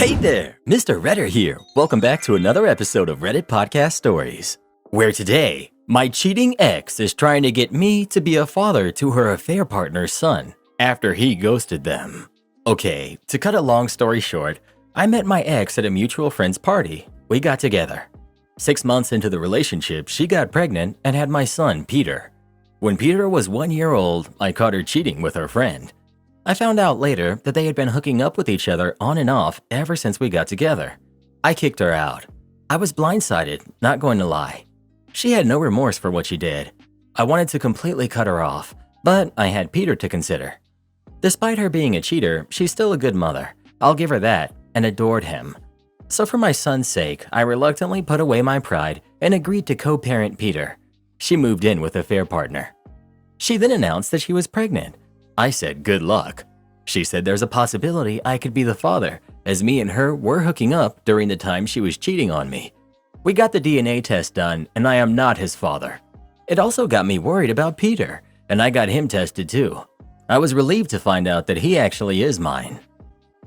Hey there, Mr. Redder here. Welcome back to another episode of Reddit Podcast Stories, where today, my cheating ex is trying to get me to be a father to her affair partner's son after he ghosted them. Okay, to cut a long story short, I met my ex at a mutual friend's party. We got together. 6 months into the relationship, she got pregnant and had my son, Peter. When Peter was 1 year old, I caught her cheating with her friend. I found out later that they had been hooking up with each other on and off ever since we got together. I kicked her out. I was blindsided, not going to lie. She had no remorse for what she did. I wanted to completely cut her off, but I had Peter to consider. Despite her being a cheater, she's still a good mother. I'll give her that, and adored him. So for my son's sake, I reluctantly put away my pride and agreed to co-parent Peter. She moved in with a fair partner. She then announced that she was pregnant. I said good luck. She said there's a possibility I could be the father, as me and her were hooking up during the time she was cheating on me. We got the DNA test done, and I am not his father. It also got me worried about Peter, and I got him tested too. I was relieved to find out that he actually is mine.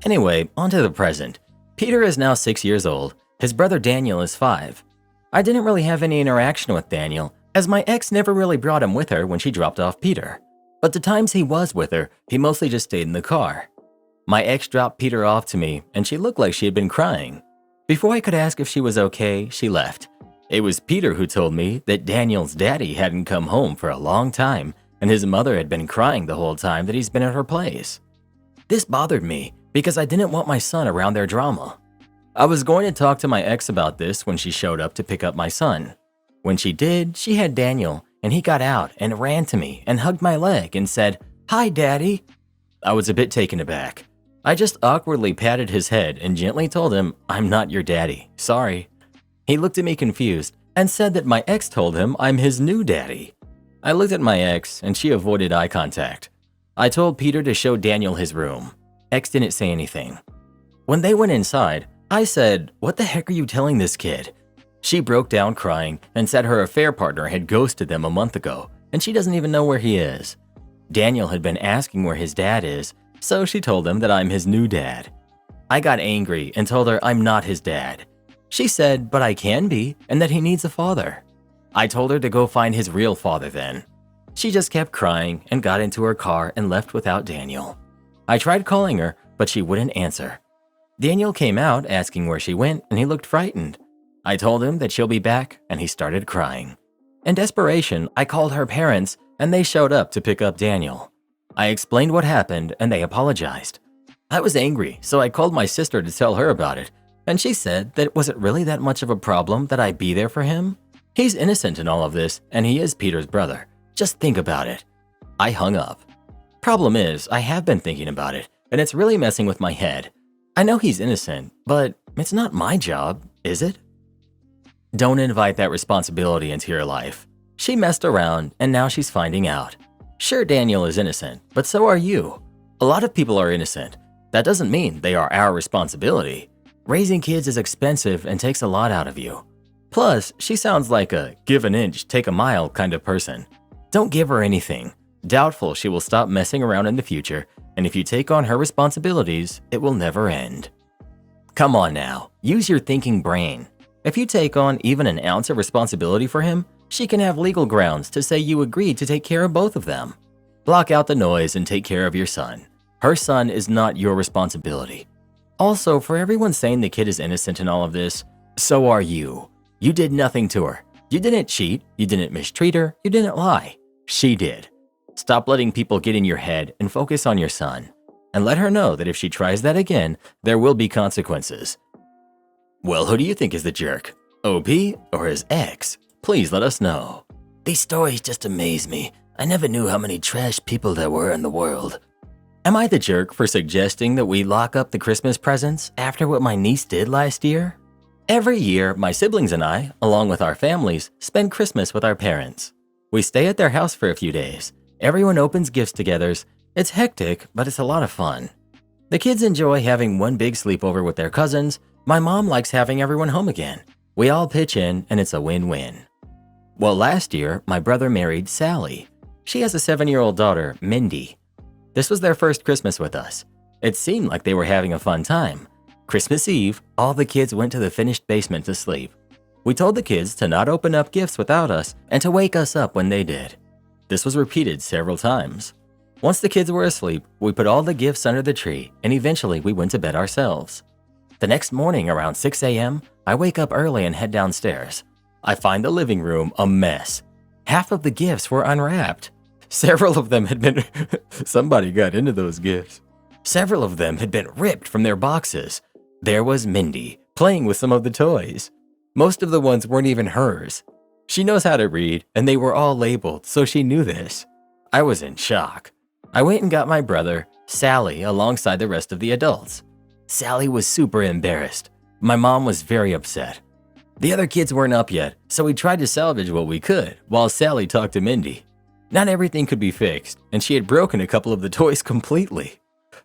Anyway, on to the present. Peter is now 6 years old. His brother Daniel is 5. I didn't really have any interaction with Daniel, as my ex never really brought him with her when she dropped off Peter. But the times he was with her, he mostly just stayed in the car. My ex dropped Peter off to me, and she looked like she had been crying. Before I could ask if she was okay, she left. It was Peter who told me that Daniel's daddy hadn't come home for a long time, and his mother had been crying the whole time that he's been at her place. This bothered me because I didn't want my son around their drama. I was going to talk to my ex about this when she showed up to pick up my son. When she did, she had Daniel, and he got out and ran to me and hugged my leg and said, "Hi, Daddy." I was a bit taken aback. I just awkwardly patted his head and gently told him, "I'm not your daddy, sorry." He looked at me confused and said that my ex told him I'm his new daddy. I looked at my ex and she avoided eye contact. I told Peter to show Daniel his room. Ex didn't say anything. When they went inside, I said, "What the heck are you telling this kid?" She broke down crying and said her affair partner had ghosted them a month ago and she doesn't even know where he is. Daniel had been asking where his dad is, so she told him that I'm his new dad. I got angry and told her I'm not his dad. She said, "But I can be, and that he needs a father." I told her to go find his real father then. She just kept crying and got into her car and left without Daniel. I tried calling her, but she wouldn't answer. Daniel came out asking where she went and he looked frightened. I told him that she'll be back and he started crying. In desperation, I called her parents and they showed up to pick up Daniel. I explained what happened and they apologized. I was angry, so I called my sister to tell her about it, and she said that was it really that much of a problem that I be there for him? He's innocent in all of this and he is Peter's brother. Just think about it. I hung up. Problem is, I have been thinking about it and it's really messing with my head. I know he's innocent, but it's not my job, is it? Don't invite that responsibility into your life. She messed around and now she's finding out. Sure, Daniel is innocent, but so are you. A lot of people are innocent. That doesn't mean they are our responsibility. Raising kids is expensive and takes a lot out of you. Plus, she sounds like a give an inch, take a mile kind of person. Don't give her anything. Doubtful she will stop messing around in the future, and if you take on her responsibilities, it will never end. Come on now, use your thinking brain. If you take on even an ounce of responsibility for him, she can have legal grounds to say you agreed to take care of both of them. Block out the noise and take care of your son. Her son is not your responsibility. Also, for everyone saying the kid is innocent in all of this, so are you. You did nothing to her. You didn't cheat, you didn't mistreat her, you didn't lie. She did. Stop letting people get in your head and focus on your son. And let her know that if she tries that again, there will be consequences. Well, who do you think is the jerk? OP or his ex? Please let us know. These stories just amaze me. I never knew how many trash people there were in the world. Am I the jerk for suggesting that we lock up the Christmas presents after what my niece did last year? Every year, my siblings and I, along with our families, spend Christmas with our parents. We stay at their house for a few days. Everyone opens gifts together. It's hectic, but it's a lot of fun. The kids enjoy having one big sleepover with their cousins. My mom likes having everyone home again. We all pitch in and it's a win-win. Well, last year, my brother married Sally. She has a 7-year-old daughter, Mindy. This was their first Christmas with us. It seemed like they were having a fun time. Christmas Eve, all the kids went to the finished basement to sleep. We told the kids to not open up gifts without us and to wake us up when they did. This was repeated several times. Once the kids were asleep, we put all the gifts under the tree and eventually we went to bed ourselves. The next morning around 6 a.m., I wake up early and head downstairs. I find the living room a mess. Half of the gifts were unwrapped. Several of them had been somebody got into those gifts. Several of them had been ripped from their boxes. There was Mindy playing with some of the toys. Most of the ones weren't even hers. She knows how to read and they were all labeled, so she knew this. I was in shock. I went and got my brother, Sally, alongside the rest of the adults. Sally was super embarrassed. My mom was very upset. The other kids weren't up yet, so we tried to salvage what we could while Sally talked to Mindy. Not everything could be fixed, and she had broken a couple of the toys completely.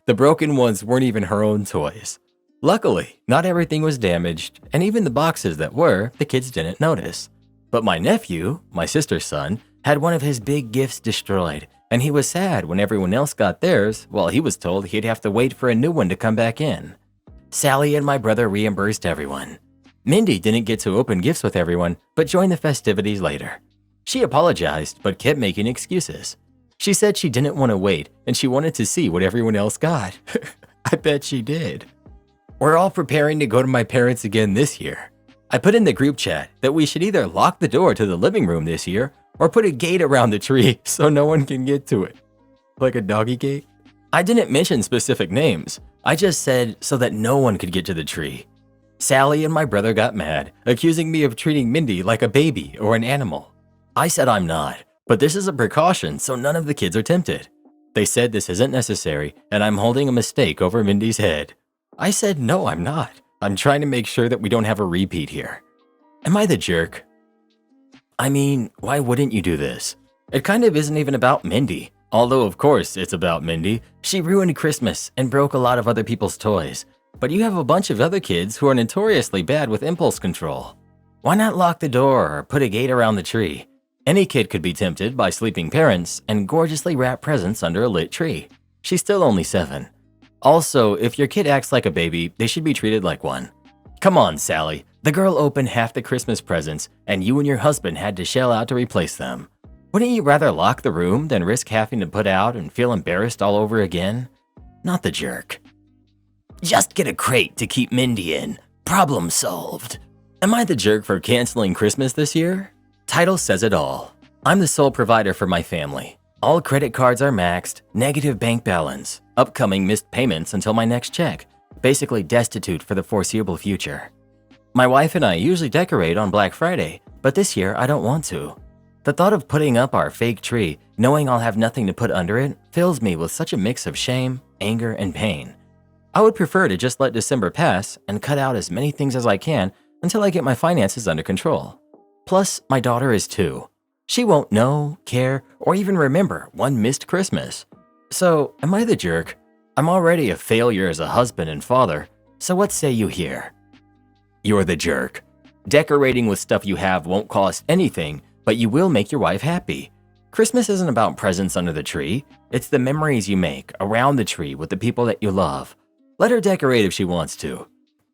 The broken ones weren't even her own toys. Luckily, not everything was damaged, and even the boxes that were, the kids didn't notice. But my nephew, my sister's son, had one of his big gifts destroyed, and he was sad when everyone else got theirs while he was told he'd have to wait for a new one to come back in. Sally and my brother reimbursed everyone. Mindy didn't get to open gifts with everyone, but joined the festivities later. She apologized, but kept making excuses. She said she didn't want to wait, and she wanted to see what everyone else got. I bet she did. We're all preparing to go to my parents again this year. I put in the group chat that we should either lock the door to the living room this year or put a gate around the tree so no one can get to it. Like a doggy gate? I didn't mention specific names. I just said so that no one could get to the tree. Sally and my brother got mad, accusing me of treating Mindy like a baby or an animal. I said I'm not, but this is a precaution so none of the kids are tempted. They said this isn't necessary and I'm holding a mistake over Mindy's head. I said no, I'm not. I'm trying to make sure that we don't have a repeat here. Am I the jerk? I mean, why wouldn't you do this? It kind of isn't even about Mindy. Although of course it's about Mindy. She ruined Christmas and broke a lot of other people's toys. But you have a bunch of other kids who are notoriously bad with impulse control. Why not lock the door or put a gate around the tree? Any kid could be tempted by sleeping parents and gorgeously wrap presents under a lit tree. She's still only 7. Also, if your kid acts like a baby, they should be treated like one. Come on, Sally. The girl opened half the Christmas presents and you and your husband had to shell out to replace them. Wouldn't you rather lock the room than risk having to put out and feel embarrassed all over again? Not the jerk. Just get a crate to keep Mindy in. Problem solved. Am I the jerk for canceling Christmas this year? Title says it all. I'm the sole provider for my family. All credit cards are maxed, negative bank balance, upcoming missed payments until my next check, basically destitute for the foreseeable future. My wife and I usually decorate on Black Friday, but this year I don't want to. The thought of putting up our fake tree, knowing I'll have nothing to put under it, fills me with such a mix of shame, anger, and pain. I would prefer to just let December pass and cut out as many things as I can until I get my finances under control. Plus, my daughter is 2. She won't know, care, or even remember one missed Christmas. So, am I the jerk? I'm already a failure as a husband and father, so what say you here? You're the jerk. Decorating with stuff you have won't cost anything, but you will make your wife happy. Christmas isn't about presents under the tree. It's the memories you make around the tree with the people that you love. Let her decorate if she wants to.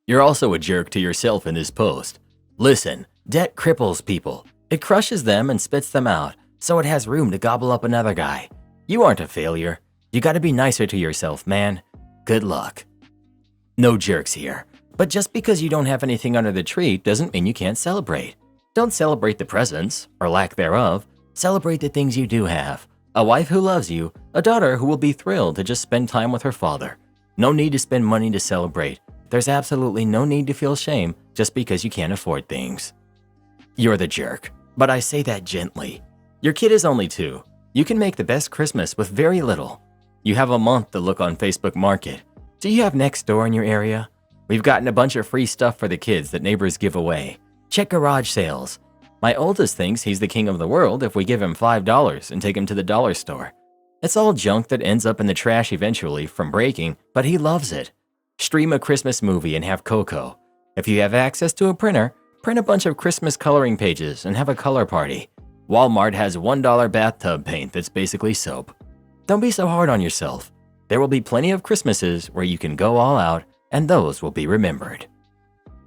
You're also a jerk to yourself in this post. Listen, debt cripples people. It crushes them and spits them out, so it has room to gobble up another guy. You aren't a failure. You gotta be nicer to yourself, man. Good luck. No jerks here. But just because you don't have anything under the tree doesn't mean you can't celebrate. Don't celebrate the presents, or lack thereof. Celebrate the things you do have. A wife who loves you, a daughter who will be thrilled to just spend time with her father. No need to spend money to celebrate. There's absolutely no need to feel shame just because you can't afford things. You're the jerk, but I say that gently. Your kid is only 2. You can make the best Christmas with very little. You have a month to look on Facebook Market. Do you have Nextdoor in your area? We've gotten a bunch of free stuff for the kids that neighbors give away. Check garage sales. My oldest thinks he's the king of the world if we give him $5 and take him to the dollar store. It's all junk that ends up in the trash eventually from breaking, but he loves it. Stream a Christmas movie and have cocoa. If you have access to a printer, print a bunch of Christmas coloring pages and have a color party. Walmart has $1 bathtub paint that's basically soap. Don't be so hard on yourself. There will be plenty of Christmases where you can go all out, and those will be remembered.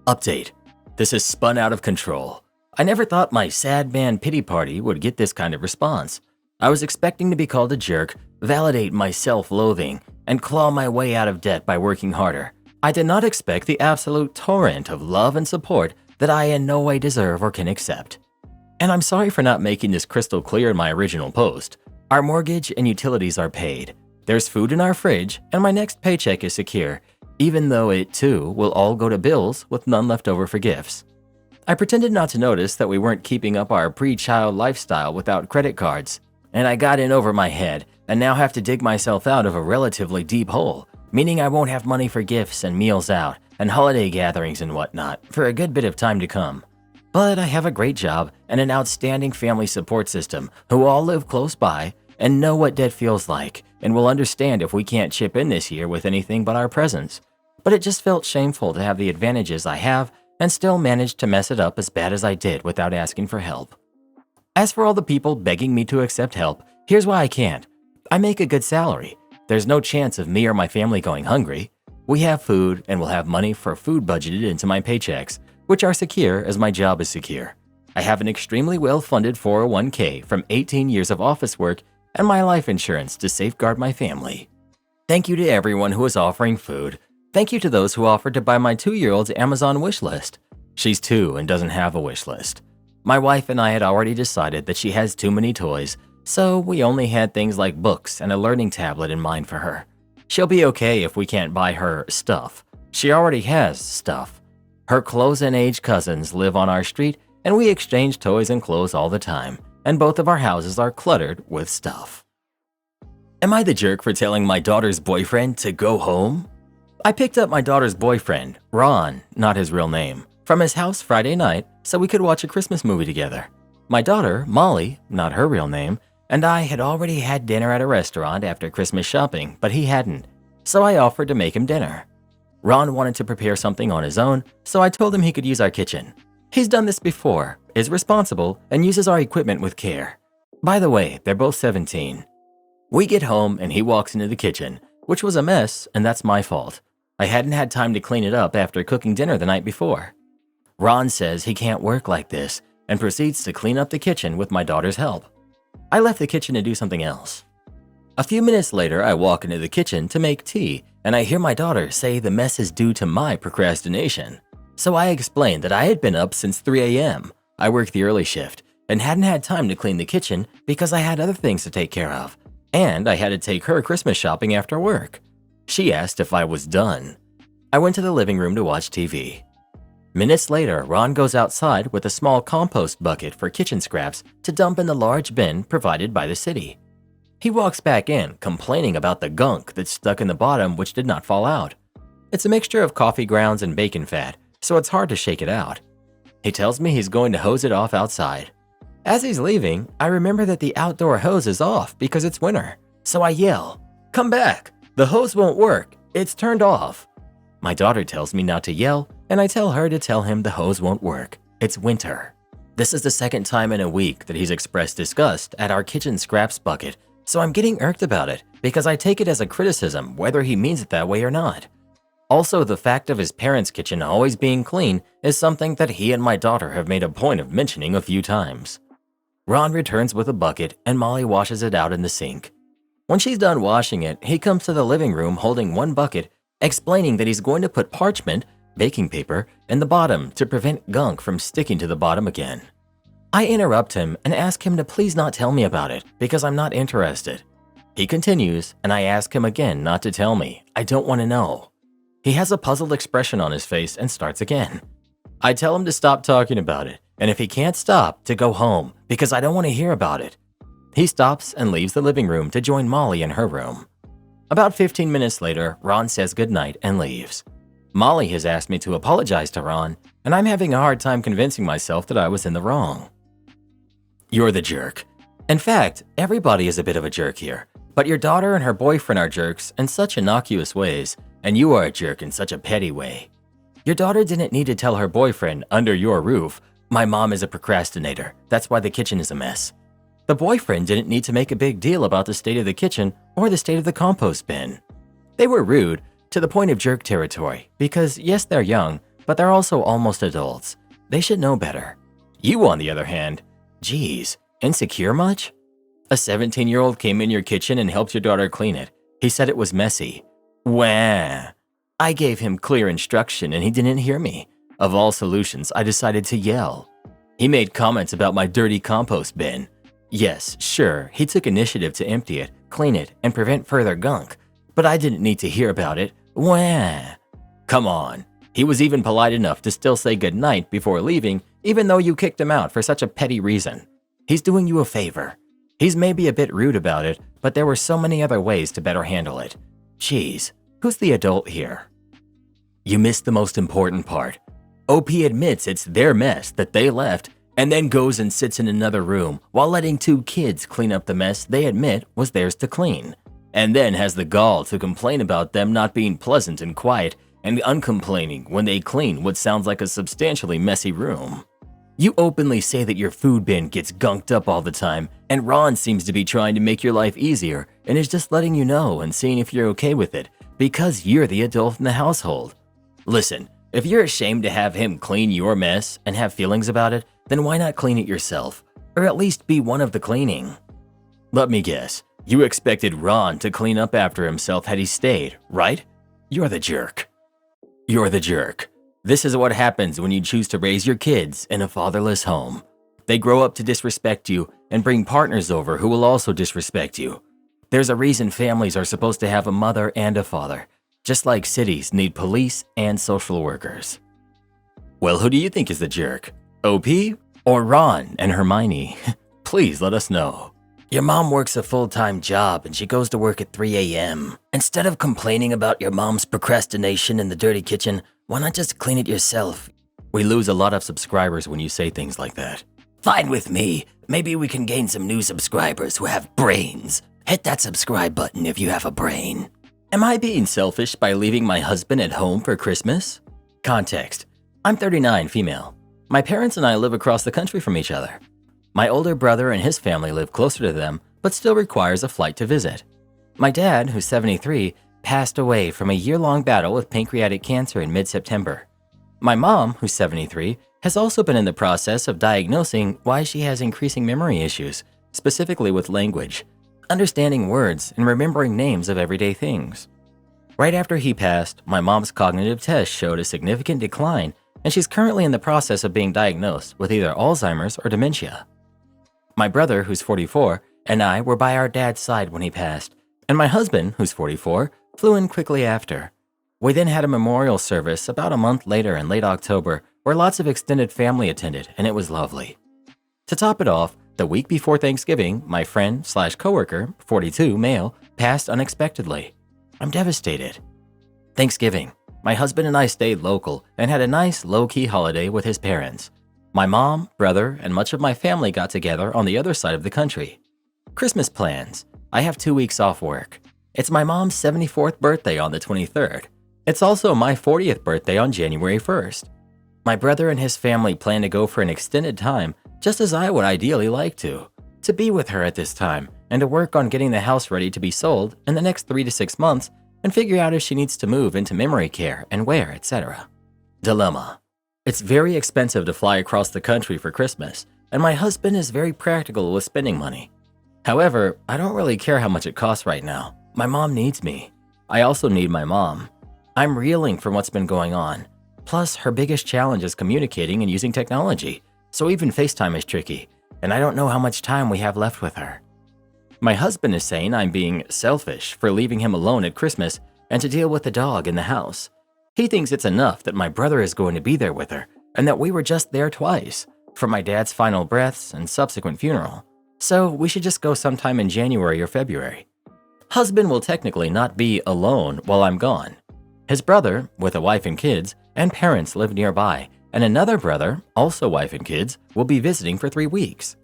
Update. This has spun out of control. I never thought my sad man pity party would get this kind of response. I was expecting to be called a jerk, validate my self-loathing, and claw my way out of debt by working harder. I did not expect the absolute torrent of love and support that I in no way deserve or can accept. And I'm sorry for not making this crystal clear in my original post. Our mortgage and utilities are paid. There's food in our fridge, and my next paycheck is secure, even though it too will all go to bills with none left over for gifts. I pretended not to notice that we weren't keeping up our pre-child lifestyle without credit cards, and I got in over my head and now have to dig myself out of a relatively deep hole, meaning I won't have money for gifts and meals out and holiday gatherings and whatnot for a good bit of time to come. But I have a great job and an outstanding family support system who all live close by and know what debt feels like and will understand if we can't chip in this year with anything but our presence. But it just felt shameful to have the advantages I have and still manage to mess it up as bad as I did without asking for help. As for all the people begging me to accept help, here's why I can't. I make a good salary. There's no chance of me or my family going hungry. We have food and will have money for food budgeted into my paychecks, which are secure as my job is secure. I have an extremely well-funded 401k from 18 years of office work and my life insurance to safeguard my family. Thank you to everyone who is offering food. Thank you to those who offered to buy my 2-year-old's Amazon wish list. She's 2 and doesn't have a wish list. My wife and I had already decided that she has too many toys, so we only had things like books and a learning tablet in mind for her. She'll be okay if we can't buy her stuff. She already has stuff. Her close-in-age cousins live on our street, and we exchange toys and clothes all the time, and both of our houses are cluttered with stuff. Am I the jerk for telling my daughter's boyfriend to go home? I picked up my daughter's boyfriend, Ron, not his real name, from his house Friday night so we could watch a Christmas movie together. My daughter, Molly, not her real name, and I had already had dinner at a restaurant after Christmas shopping, but he hadn't, so I offered to make him dinner. Ron wanted to prepare something on his own, so I told him he could use our kitchen. He's done this before, is responsible, and uses our equipment with care. By the way, they're both 17. We get home and he walks into the kitchen, which was a mess, and that's my fault. I hadn't had time to clean it up after cooking dinner the night before. Ron says he can't work like this and proceeds to clean up the kitchen with my daughter's help. I left the kitchen to do something else. A few minutes later, I walk into the kitchen to make tea, and I hear my daughter say the mess is due to my procrastination. So I explained that I had been up since 3 a.m. I worked the early shift and hadn't had time to clean the kitchen because I had other things to take care of, and I had to take her Christmas shopping after work. She asked if I was done. I went to the living room to watch TV. Minutes later, Ron goes outside with a small compost bucket for kitchen scraps to dump in the large bin provided by the city. He walks back in, complaining about the gunk that's stuck in the bottom which did not fall out. It's a mixture of coffee grounds and bacon fat, so it's hard to shake it out. He tells me he's going to hose it off outside. As he's leaving, I remember that the outdoor hose is off because it's winter, so I yell, "Come back! The hose won't work. It's turned off." My daughter tells me not to yell, and I tell her to tell him the hose won't work. It's winter. This is the second time in a week that he's expressed disgust at our kitchen scraps bucket, so I'm getting irked about it because I take it as a criticism whether he means it that way or not. Also, the fact of his parents' kitchen always being clean is something that he and my daughter have made a point of mentioning a few times. Ron returns with a bucket and Molly washes it out in the sink. When she's done washing it, he comes to the living room holding one bucket, explaining that he's going to put parchment, baking paper, in the bottom to prevent gunk from sticking to the bottom again. I interrupt him and ask him to please not tell me about it because I'm not interested. He continues and I ask him again not to tell me. I don't want to know. He has a puzzled expression on his face and starts again. I tell him to stop talking about it, and if he can't stop, to go home because I don't want to hear about it. He stops and leaves the living room to join Molly in her room. About 15 minutes later, Ron says goodnight and leaves. Molly has asked me to apologize to Ron, and I'm having a hard time convincing myself that I was in the wrong. You're the jerk. In fact, everybody is a bit of a jerk here, but your daughter and her boyfriend are jerks in such innocuous ways, and you are a jerk in such a petty way. Your daughter didn't need to tell her boyfriend under your roof, "My mom is a procrastinator, that's why the kitchen is a mess." The boyfriend didn't need to make a big deal about the state of the kitchen or the state of the compost bin. They were rude, To the point of jerk territory, because yes, they're young, but they're also almost adults. They should know better. You, on the other hand, geez, insecure much? A 17-year-old came in your kitchen and helped your daughter clean it. He said it was messy. Wah. I gave him clear instruction and he didn't hear me. Of all solutions, I decided to yell. He made comments about my dirty compost bin. Yes, sure, he took initiative to empty it, clean it, and prevent further gunk, but I didn't need to hear about it. Wah. Come on. He was even polite enough to still say goodnight before leaving, even though you kicked him out for such a petty reason. He's doing you a favor. He's maybe a bit rude about it, but there were so many other ways to better handle it. Jeez, who's the adult here? You missed the most important part. OP admits it's their mess that they left and then goes and sits in another room while letting two kids clean up the mess they admit was theirs to clean, and then has the gall to complain about them not being pleasant and quiet and uncomplaining when they clean what sounds like a substantially messy room. You openly say that your food bin gets gunked up all the time, and Ron seems to be trying to make your life easier and is just letting you know and seeing if you're okay with it because you're the adult in the household. Listen, if you're ashamed to have him clean your mess and have feelings about it, then why not clean it yourself? Or at least be one of the cleaning. Let me guess, you expected Ron to clean up after himself had he stayed, right? You're the jerk. You're the jerk. This is what happens when you choose to raise your kids in a fatherless home. They grow up to disrespect you and bring partners over who will also disrespect you. There's a reason families are supposed to have a mother and a father, just like cities need police and social workers. Well, who do you think is the jerk? OP or Ron and Hermione? Please let us know. Your mom works a full-time job and she goes to work at 3 a.m. Instead of complaining about your mom's procrastination in the dirty kitchen, why not just clean it yourself? We lose a lot of subscribers when you say things like that. Fine with me. Maybe we can gain some new subscribers who have brains. Hit that subscribe button if you have a brain. Am I being selfish by leaving my husband at home for Christmas? Context. I'm 39, female. My parents and I live across the country from each other. My older brother and his family live closer to them, but still requires a flight to visit. My dad, who's 73, passed away from a year-long battle with pancreatic cancer in mid-September. My mom, who's 73, has also been in the process of diagnosing why she has increasing memory issues, specifically with language, understanding words and remembering names of everyday things. Right after he passed, my mom's cognitive test showed a significant decline, and she's currently in the process of being diagnosed with either Alzheimer's or dementia. My brother, who's 44, and I were by our dad's side when he passed, and my husband, who's 44, flew in quickly after. We then had a memorial service about a month later in late October where lots of extended family attended, and it was lovely. To top it off, the week before Thanksgiving, my friend/coworker, 42, male, passed unexpectedly. I'm devastated. Thanksgiving, my husband and I stayed local and had a nice low-key holiday with his parents. My mom, brother, and much of my family got together on the other side of the country. Christmas plans. I have 2 weeks off work. It's my mom's 74th birthday on the 23rd. It's also my 40th birthday on January 1st. My brother and his family plan to go for an extended time, just as I would ideally like to be with her at this time and to work on getting the house ready to be sold in the next 3 to 6 months and figure out if she needs to move into memory care and where, etc. Dilemma. It's very expensive to fly across the country for Christmas, and my husband is very practical with spending money. However, I don't really care how much it costs right now. My mom needs me. I also need my mom. I'm reeling from what's been going on. Plus, her biggest challenge is communicating and using technology, so even FaceTime is tricky, and I don't know how much time we have left with her. My husband is saying I'm being selfish for leaving him alone at Christmas and to deal with the dog in the house. He thinks it's enough that my brother is going to be there with her and that we were just there twice, for my dad's final breaths and subsequent funeral. So we should just go sometime in January or February. Husband will technically not be alone while I'm gone. His brother, with a wife and kids, and parents live nearby, and another brother, also wife and kids, will be visiting for 3 weeks.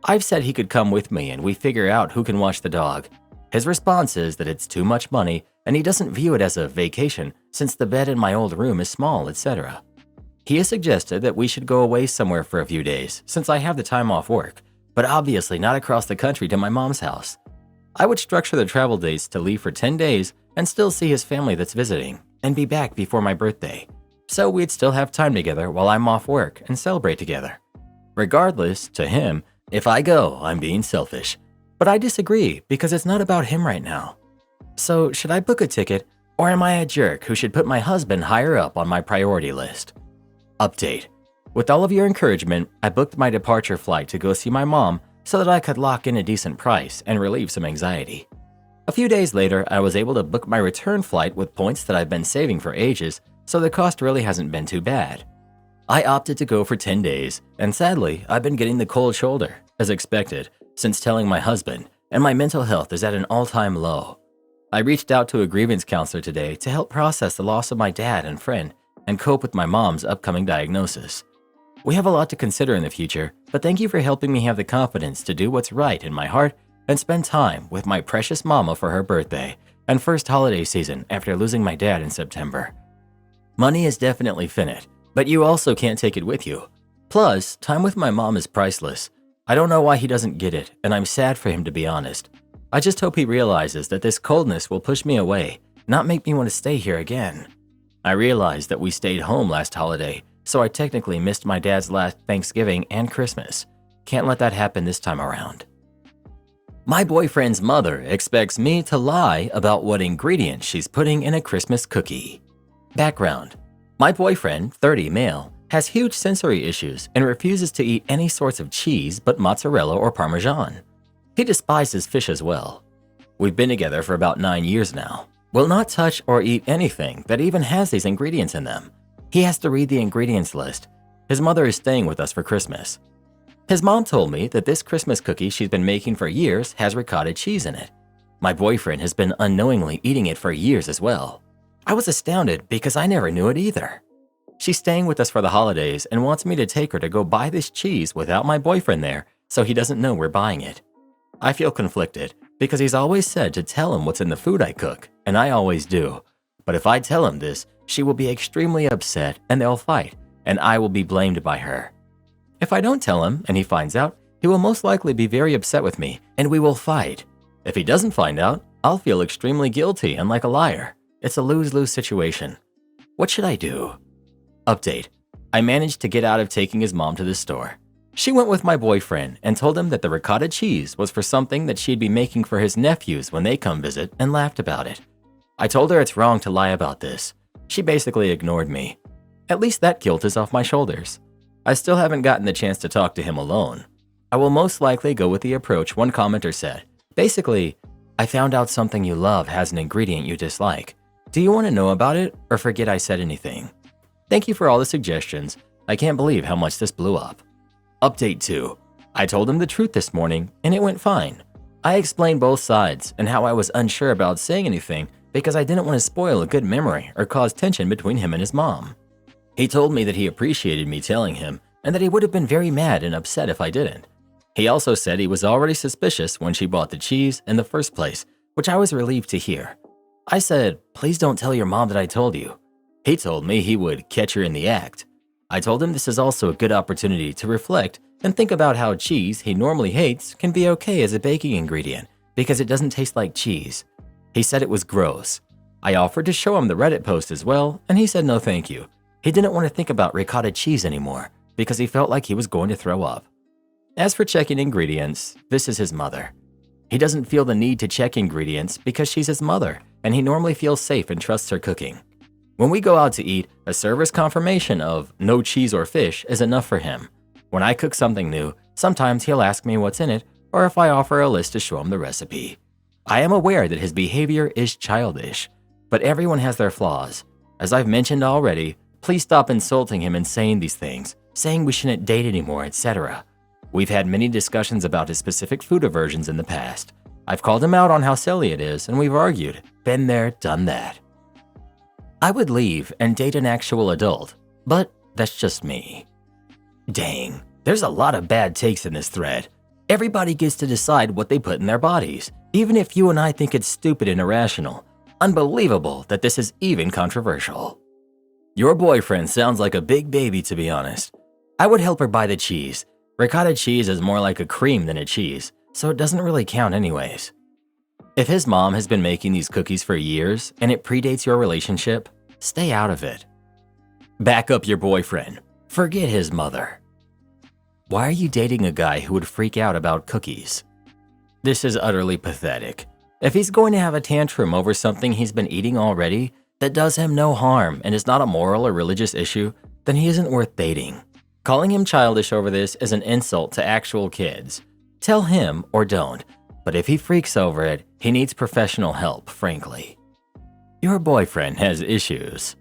I've said he could come with me and we figure out who can watch the dog. His response is that it's too much money and he doesn't view it as a vacation since the bed in my old room is small, etc. He has suggested that we should go away somewhere for a few days since I have the time off work, but obviously not across the country to my mom's house. I would structure the travel dates to leave for 10 days and still see his family that's visiting and be back before my birthday. So we'd still have time together while I'm off work and celebrate together. Regardless, to him, if I go, I'm being selfish. But I disagree because it's not about him right now. So should I book a ticket, or am I a jerk who should put my husband higher up on my priority list? Update. With all of your encouragement, I booked my departure flight to go see my mom so that I could lock in a decent price and relieve some anxiety. A few days later, I was able to book my return flight with points that I've been saving for ages, so the cost really hasn't been too bad. I opted to go for 10 days, and sadly, I've been getting the cold shoulder, as expected, since telling my husband, and my mental health is at an all-time low. I reached out to a grievance counselor today to help process the loss of my dad and friend and cope with my mom's upcoming diagnosis. We have a lot to consider in the future, but thank you for helping me have the confidence to do what's right in my heart and spend time with my precious mama for her birthday and first holiday season after losing my dad in September. Money is definitely finite, but you also can't take it with you. Plus, time with my mom is priceless. I don't know why he doesn't get it, and I'm sad for him, to be honest. I just hope he realizes that this coldness will push me away, not make me want to stay here again. I realized that we stayed home last holiday, so I technically missed my dad's last Thanksgiving and Christmas. Can't let that happen this time around. My boyfriend's mother expects me to lie about what ingredients she's putting in a Christmas cookie. Background. My boyfriend, 30 male, has huge sensory issues and refuses to eat any sorts of cheese but mozzarella or Parmesan. He despises fish as well. We've been together for about 9 years now. Will not touch or eat anything that even has these ingredients in them. He has to read the ingredients list. His mother is staying with us for Christmas. His mom told me that this Christmas cookie she's been making for years has ricotta cheese in it. My boyfriend has been unknowingly eating it for years as well. I was astounded because I never knew it either. She's staying with us for the holidays and wants me to take her to go buy this cheese without my boyfriend there so he doesn't know we're buying it. I feel conflicted because he's always said to tell him what's in the food I cook, and I always do. But if I tell him this, she will be extremely upset and they'll fight, and I will be blamed by her. If I don't tell him and he finds out, he will most likely be very upset with me and we will fight. If he doesn't find out, I'll feel extremely guilty and like a liar. It's a lose-lose situation. What should I do? Update. I managed to get out of taking his mom to the store. She went with my boyfriend and told him that the ricotta cheese was for something that she'd be making for his nephews when they come visit and laughed about it. I told her it's wrong to lie about this. She basically ignored me. At least that guilt is off my shoulders. I still haven't gotten the chance to talk to him alone. I will most likely go with the approach one commenter said. Basically, I found out something you love has an ingredient you dislike. Do you want to know about it or forget I said anything? Thank you for all the suggestions. I can't believe how much this blew up. Update 2. I told him the truth this morning and it went fine. I explained both sides and how I was unsure about saying anything because I didn't want to spoil a good memory or cause tension between him and his mom. He told me that he appreciated me telling him and that he would have been very mad and upset if I didn't. He also said he was already suspicious when she bought the cheese in the first place, which I was relieved to hear. I said, please don't tell your mom that I told you. He told me he would catch her in the act. I told him this is also a good opportunity to reflect and think about how cheese he normally hates can be okay as a baking ingredient because it doesn't taste like cheese. He said it was gross. I offered to show him the Reddit post as well, and he said no thank you. He didn't want to think about ricotta cheese anymore because he felt like he was going to throw up. As for checking ingredients, this is his mother. He doesn't feel the need to check ingredients because she's his mother and he normally feels safe and trusts her cooking. When we go out to eat, a server's confirmation of no cheese or fish is enough for him. When I cook something new, sometimes he'll ask me what's in it or if I offer a list to show him the recipe. I am aware that his behavior is childish, but everyone has their flaws. As I've mentioned already, please stop insulting him and saying these things, saying we shouldn't date anymore, etc. We've had many discussions about his specific food aversions in the past. I've called him out on how silly it is and we've argued. Been there, done that. I would leave and date an actual adult, but that's just me. Dang, there's a lot of bad takes in this thread. Everybody gets to decide what they put in their bodies, even if you and I think it's stupid and irrational. Unbelievable that this is even controversial. Your boyfriend sounds like a big baby, to be honest. I would help her buy the cheese. Ricotta cheese is more like a cream than a cheese, so it doesn't really count anyways. If his mom has been making these cookies for years and it predates your relationship, stay out of it. Back up your boyfriend. Forget his mother. Why are you dating a guy who would freak out about cookies? This is utterly pathetic. If he's going to have a tantrum over something he's been eating already that does him no harm and is not a moral or religious issue, then he isn't worth dating. Calling him childish over this is an insult to actual kids. Tell him or don't, but if he freaks over it, he needs professional help, frankly. Your boyfriend has issues.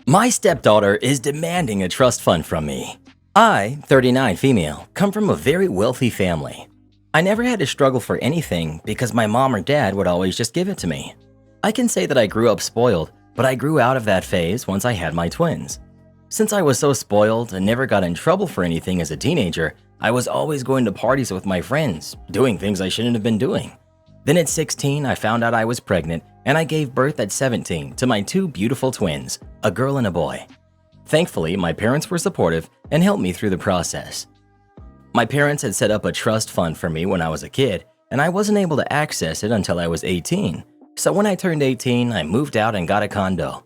My stepdaughter is demanding a trust fund from me. I, 39 female, come from a very wealthy family. I never had to struggle for anything because my mom or dad would always just give it to me. I can say that I grew up spoiled, but I grew out of that phase once I had my twins. Since I was so spoiled and never got in trouble for anything as a teenager, I was always going to parties with my friends, doing things I shouldn't have been doing. Then at 16, I found out I was pregnant, and I gave birth at 17 to my two beautiful twins, a girl and a boy. Thankfully, my parents were supportive and helped me through the process. My parents had set up a trust fund for me when I was a kid, and I wasn't able to access it until I was 18. So when I turned 18, I moved out and got a condo.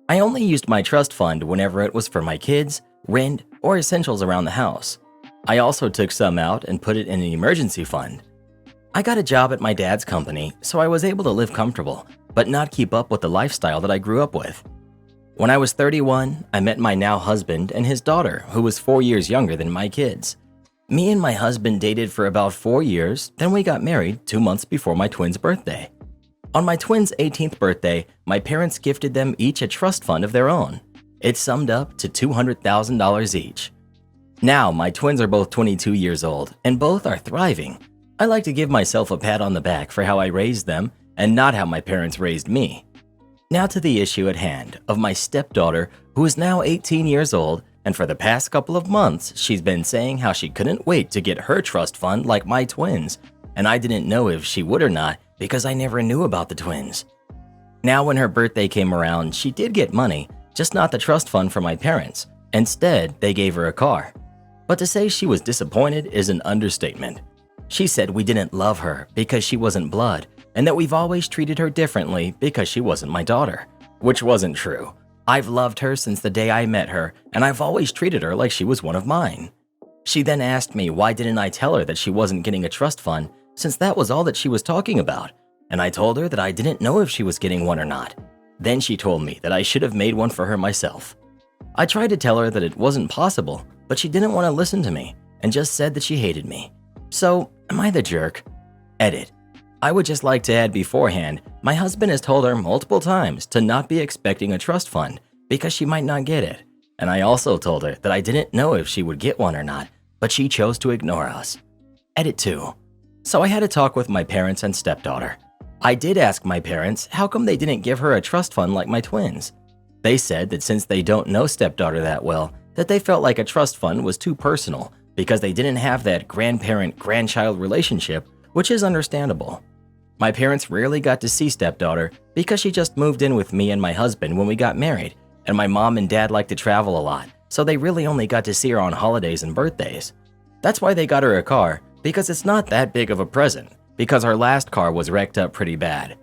I only used my trust fund whenever it was for my kids, rent, or essentials around the house. I also took some out and put it in an emergency fund. I got a job at my dad's company, so I was able to live comfortable, but not keep up with the lifestyle that I grew up with. When I was 31, I met my now husband and his daughter, who was 4 years younger than my kids. Me and my husband dated for about 4 years, then we got married 2 months before my twins' birthday. On my twins' 18th birthday, my parents gifted them each a trust fund of their own. It summed up to $200,000 each. Now, my twins are both 22 years old, and both are thriving. I like to give myself a pat on the back for how I raised them and not how my parents raised me. Now to the issue at hand of my stepdaughter, who is now 18 years old, and for the past couple of months, she's been saying how she couldn't wait to get her trust fund like my twins, and I didn't know if she would or not because I never knew about the twins. Now when her birthday came around, she did get money, just not the trust fund from my parents. Instead, they gave her a car. But to say she was disappointed is an understatement. She said we didn't love her because she wasn't blood, and that we've always treated her differently because she wasn't my daughter, which wasn't true. I've loved her since the day I met her, and I've always treated her like she was one of mine. She then asked me why didn't I tell her that she wasn't getting a trust fund since that was all that she was talking about, and I told her that I didn't know if she was getting one or not. Then she told me that I should have made one for her myself. I tried to tell her that it wasn't possible, but she didn't want to listen to me and just said that she hated me. So, am I the jerk? Edit. I would just like to add beforehand, my husband has told her multiple times to not be expecting a trust fund because she might not get it. And I also told her that I didn't know if she would get one or not, but she chose to ignore us. Edit 2. So I had a talk with my parents and stepdaughter. I did ask my parents how come they didn't give her a trust fund like my twins. They said that since they don't know stepdaughter that well, that they felt like a trust fund was too personal because they didn't have that grandparent-grandchild relationship, which is understandable. My parents rarely got to see stepdaughter because she just moved in with me and my husband when we got married, and my mom and dad like to travel a lot, so they really only got to see her on holidays and birthdays. That's why they got her a car, because it's not that big of a present, because her last car was wrecked up pretty bad.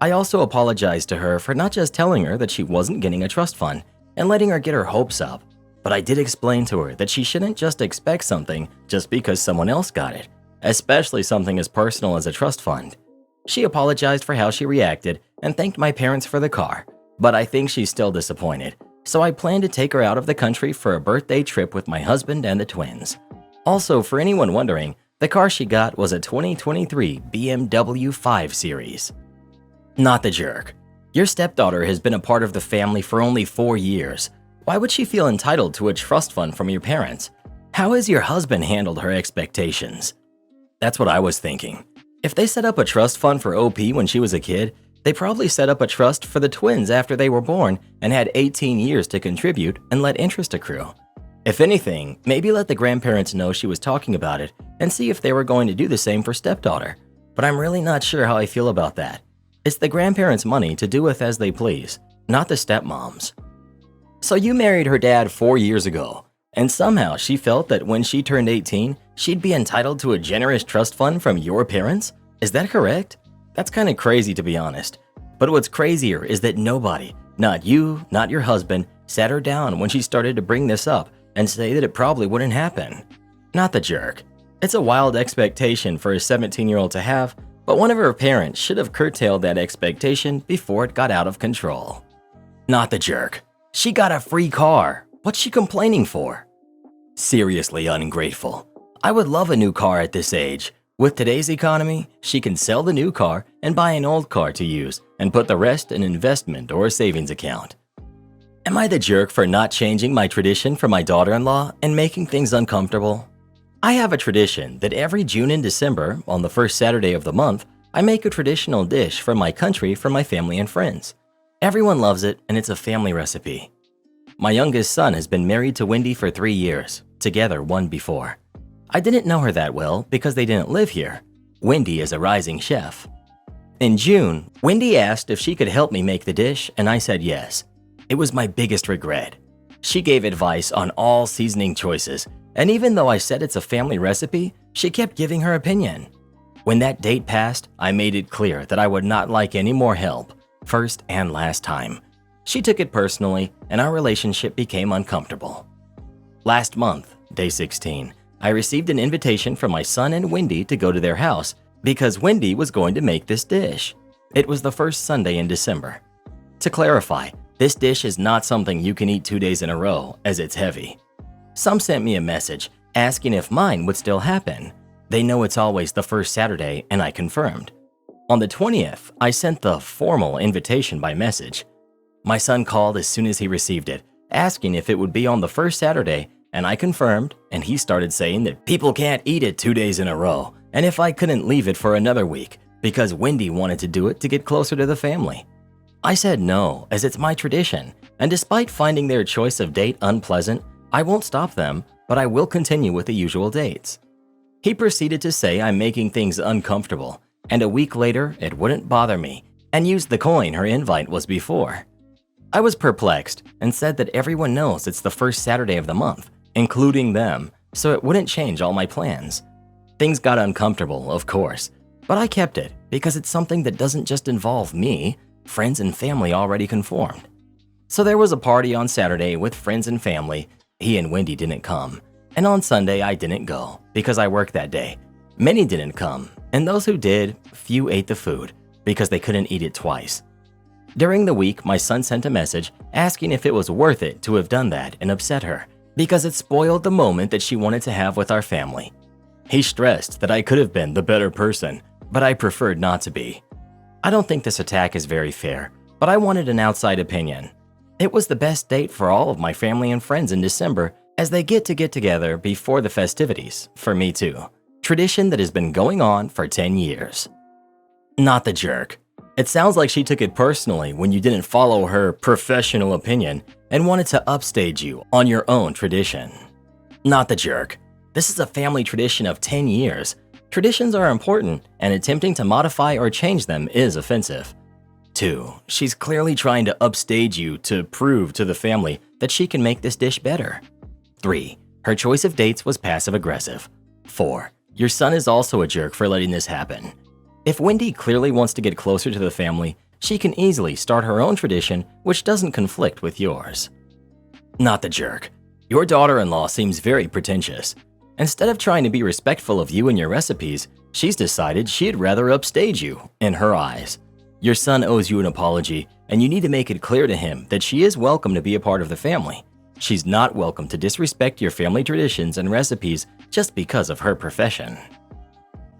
I also apologized to her for not just telling her that she wasn't getting a trust fund and letting her get her hopes up, but I did explain to her that she shouldn't just expect something just because someone else got it, especially something as personal as a trust fund. She apologized for how she reacted and thanked my parents for the car, but I think she's still disappointed, so I plan to take her out of the country for a birthday trip with my husband and the twins. Also, for anyone wondering, the car she got was a 2023 BMW 5 Series. Not the jerk. Your stepdaughter has been a part of the family for only 4 years. Why would she feel entitled to a trust fund from your parents? How has your husband handled her expectations? That's what I was thinking. If they set up a trust fund for OP when she was a kid, they probably set up a trust for the twins after they were born and had 18 years to contribute and let interest accrue. If anything, maybe let the grandparents know she was talking about it and see if they were going to do the same for stepdaughter. But I'm really not sure how I feel about that. It's the grandparents' money to do with as they please, not the stepmom's. So you married her dad 4 years ago, and somehow she felt that when she turned 18, she'd be entitled to a generous trust fund from your parents? Is that correct? That's kind of crazy to be honest. But what's crazier is that nobody, not you, not your husband, sat her down when she started to bring this up and say that it probably wouldn't happen. Not the jerk. It's a wild expectation for a 17-year-old to have, but one of her parents should have curtailed that expectation before it got out of control. Not the jerk. She got a free car. What's she complaining for? Seriously ungrateful. I would love a new car at this age. With today's economy, she can sell the new car and buy an old car to use and put the rest in an investment or a savings account. Am I the jerk for not changing my tradition for my daughter-in-law and making things uncomfortable? I have a tradition that every June and December, on the first Saturday of the month, I make a traditional dish from my country for my family and friends. Everyone loves it and it's a family recipe. My youngest son has been married to Wendy for 3 years, together one before. I didn't know her that well because they didn't live here. Wendy is a rising chef. In June, Wendy asked if she could help me make the dish and I said yes. It was my biggest regret. She gave advice on all seasoning choices, and even though I said it's a family recipe, she kept giving her opinion. When that date passed, I made it clear that I would not like any more help, first and last time. She took it personally, and our relationship became uncomfortable. Last month, day 16, I received an invitation from my son and Wendy to go to their house because Wendy was going to make this dish. It was the first Sunday in December. To clarify, this dish is not something you can eat 2 days in a row as it's heavy. Some sent me a message asking if mine would still happen. They know it's always the first Saturday and I confirmed. On the 20th, I sent the formal invitation by message. My son called as soon as he received it, asking if it would be on the first Saturday, and I confirmed, and he started saying that people can't eat it 2 days in a row, and if I couldn't leave it for another week because Wendy wanted to do it to get closer to the family. I said no, as it's my tradition, and despite finding their choice of date unpleasant, I won't stop them, but I will continue with the usual dates. He proceeded to say I'm making things uncomfortable, and a week later it wouldn't bother me, and used the coin her invite was before. I was perplexed and said that everyone knows it's the first Saturday of the month, including them, so it wouldn't change all my plans. Things got uncomfortable, of course, but I kept it because it's something that doesn't just involve me. Friends and family already conformed. So there was a party on Saturday with friends and family. He and Wendy didn't come. And on Sunday, I didn't go because I worked that day. Many didn't come, and those who did, few ate the food because they couldn't eat it twice. During the week, my son sent a message asking if it was worth it to have done that and upset her because it spoiled the moment that she wanted to have with our family. He stressed that I could have been the better person, but I preferred not to be. I don't think this attack is very fair, but I wanted an outside opinion. It was the best date for all of my family and friends in December as they get together before the festivities, for me too. Tradition that has been going on for 10 years. Not the jerk. It sounds like she took it personally when you didn't follow her professional opinion and wanted to upstage you on your own tradition. Not the jerk. This is a family tradition of 10 years. Traditions are important, and attempting to modify or change them is offensive. 2. She's clearly trying to upstage you to prove to the family that she can make this dish better. 3. Her choice of dates was passive-aggressive. 4. Your son is also a jerk for letting this happen. If Wendy clearly wants to get closer to the family, she can easily start her own tradition which doesn't conflict with yours. Not the jerk. Your daughter-in-law seems very pretentious. Instead of trying to be respectful of you and your recipes, she's decided she'd rather upstage you, in her eyes. Your son owes you an apology, and you need to make it clear to him that she is welcome to be a part of the family. She's not welcome to disrespect your family traditions and recipes just because of her profession.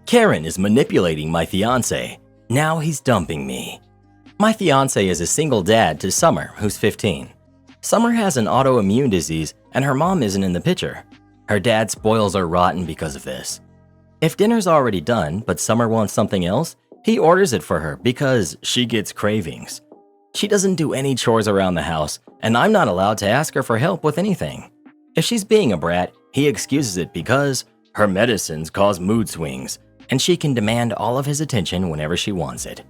Karen is manipulating my fiancé. Now he's dumping me. My fiancé is a single dad to Summer, who's 15. Summer has an autoimmune disease, and her mom isn't in the picture. Her dad spoils her rotten because of this. If dinner's already done, but Summer wants something else, he orders it for her because she gets cravings. She doesn't do any chores around the house, and I'm not allowed to ask her for help with anything. If she's being a brat, he excuses it because her medicines cause mood swings, and she can demand all of his attention whenever she wants it.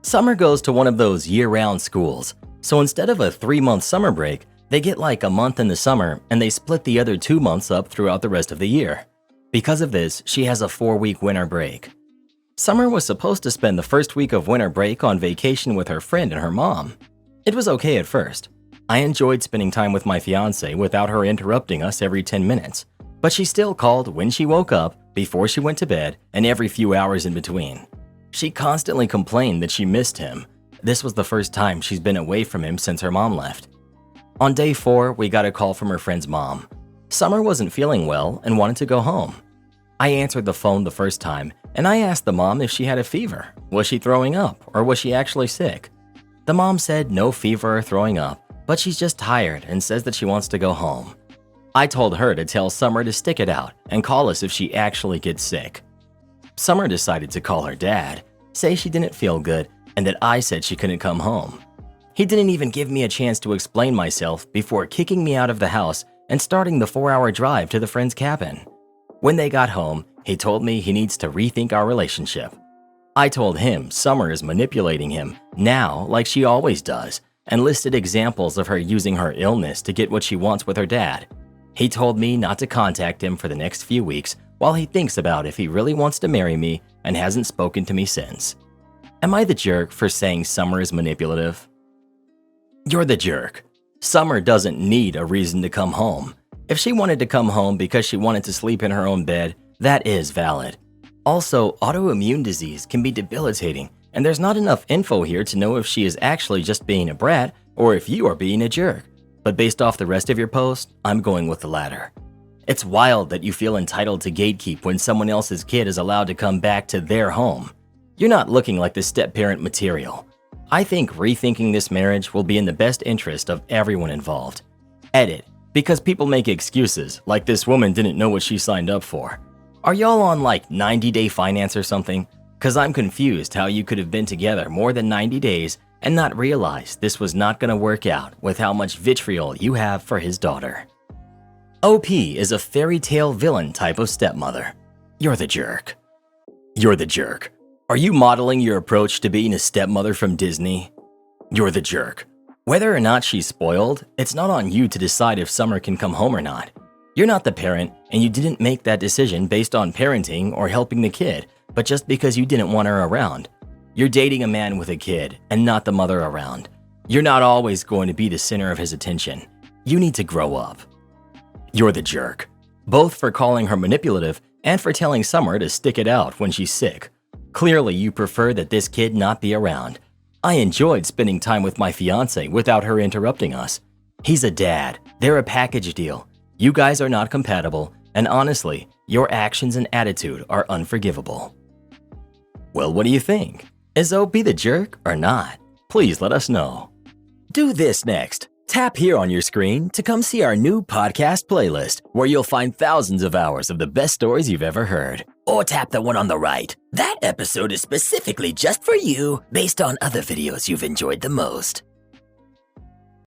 Summer goes to one of those year-round schools, so instead of a 3-month summer break, they get like a month in the summer and they split the other 2 months up throughout the rest of the year. Because of this, she has a 4-week winter break. Summer was supposed to spend the first week of winter break on vacation with her friend and her mom. It was okay at first. I enjoyed spending time with my fiance without her interrupting us every 10 minutes, but she still called when she woke up, before she went to bed, and every few hours in between. She constantly complained that she missed him. This was the first time she's been away from him since her mom left. On day 4, we got a call from her friend's mom. Summer wasn't feeling well and wanted to go home. I answered the phone the first time, and I asked the mom if she had a fever. Was she throwing up, or was she actually sick? The mom said no fever or throwing up, but she's just tired and says that she wants to go home. I told her to tell Summer to stick it out and call us if she actually gets sick. Summer decided to call her dad, say she didn't feel good, and that I said she couldn't come home. He didn't even give me a chance to explain myself before kicking me out of the house and starting the 4-hour drive to the friend's cabin. When they got home, he told me he needs to rethink our relationship. I told him Summer is manipulating him now like she always does, and listed examples of her using her illness to get what she wants with her dad. He told me not to contact him for the next few weeks while he thinks about if he really wants to marry me, and hasn't spoken to me since. Am I the jerk for saying Summer is manipulative? You're the jerk. Summer doesn't need a reason to come home. If she wanted to come home because she wanted to sleep in her own bed, that is valid. Also, autoimmune disease can be debilitating, and there's not enough info here to know if she is actually just being a brat or if you are being a jerk. But based off the rest of your post, I'm going with the latter. It's wild that you feel entitled to gatekeep when someone else's kid is allowed to come back to their home. You're not looking like the step-parent material. I think rethinking this marriage will be in the best interest of everyone involved. Edit. Because people make excuses, like this woman didn't know what she signed up for. Are y'all on like 90-day finance or something? Cause I'm confused how you could have been together more than 90 days and not realize this was not gonna work out with how much vitriol you have for his daughter. OP is a fairy tale villain type of stepmother. You're the jerk. You're the jerk. Are you modeling your approach to being a stepmother from Disney? You're the jerk. Whether or not she's spoiled, it's not on you to decide if Summer can come home or not. You're not the parent, and you didn't make that decision based on parenting or helping the kid, but just because you didn't want her around. You're dating a man with a kid and not the mother around. You're not always going to be the center of his attention. You need to grow up. You're the jerk, both for calling her manipulative and for telling Summer to stick it out when she's sick. Clearly, you prefer that this kid not be around. I enjoyed spending time with my fiance without her interrupting us. He's a dad. They're a package deal. You guys are not compatible, and honestly, your actions and attitude are unforgivable. Well, what do you think? Is OP the jerk or not? Please let us know. Do this next. Tap here on your screen to come see our new podcast playlist, where you'll find thousands of hours of the best stories you've ever heard. Or tap the one on the right. That episode is specifically just for you, based on other videos you've enjoyed the most.